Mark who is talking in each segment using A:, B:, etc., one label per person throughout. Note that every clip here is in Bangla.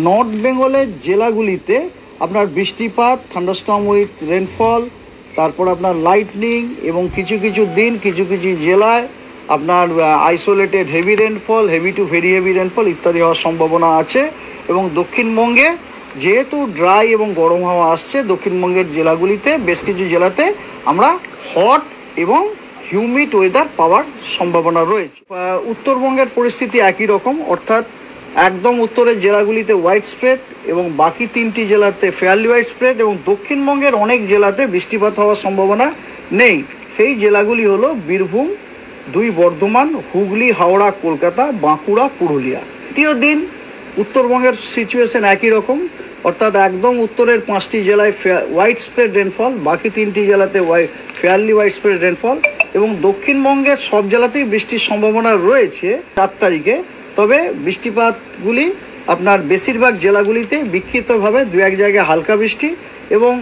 A: নর্থ বেঙ্গলের জেলাগুলিতে আপনার বৃষ্টিপাত, থান্ডারস্টর্ম উইথ রেনফল, তারপর আপনার লাইটনিং এবং কিছু কিছু দিন কিছু কিছু জেলায় আপনার isolated heavy rainfall, heavy two very heavy rainfall ইত্যাদি হওয়ার সম্ভাবনা আছে। এবং দক্ষিণবঙ্গে যেহেতু ড্রাই এবং গরম হাওয়া আসছে, দক্ষিণবঙ্গের জেলাগুলিতে বেশ কিছু জেলাতে আমরা হট এবং হিউমিড ওয়েদার পাওয়ার সম্ভাবনা রয়েছে। উত্তরবঙ্গের পরিস্থিতি একই রকম, অর্থাৎ একদম উত্তরের জেলাগুলিতে হোয়াইট স্প্রেড এবং বাকি 3টি জেলাতে ফেয়ারলি হোয়াইট স্প্রেড, এবং দক্ষিণবঙ্গের অনেক জেলাতে বৃষ্টিপাত হওয়ার সম্ভাবনা নেই। সেই জেলাগুলি হলো বীরভূম, 2 বর্ধমান, হুগলি, হাওড়া, কলকাতা, বাঁকুড়া, পুরুলিয়া। তৃতীয় দিন উত্তরবঙ্গের সিচুয়েশন একই রকম, অর্থাৎ একদম উত্তরের 5টি জেলায় হোয়াইট স্প্রেড রেনফল, বাকি 3টি জেলাতে ফেয়ারলি হোয়াইট স্প্রেড রেনফল, এবং দক্ষিণবঙ্গের সব জেলাতেই বৃষ্টির সম্ভাবনা রয়েছে 4 তারিখে। তবে বৃষ্টিপাতগুলি আপনার বেশিরভাগ জেলাগুলিতে বিক্ষিপ্তভাবে 2-1 জায়গায় হালকা বৃষ্টি, এবং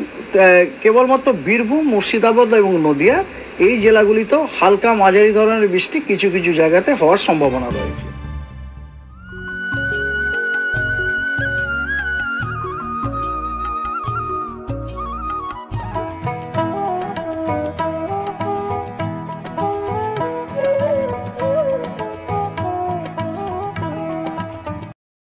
A: কেবলমাত্র বীরভূম, মুর্শিদাবাদ এবং নদিয়া এই জেলাগুলিতেও হালকা মাঝারি ধরনের বৃষ্টি কিছু কিছু জায়গাতে হওয়ার সম্ভাবনা রয়েছে।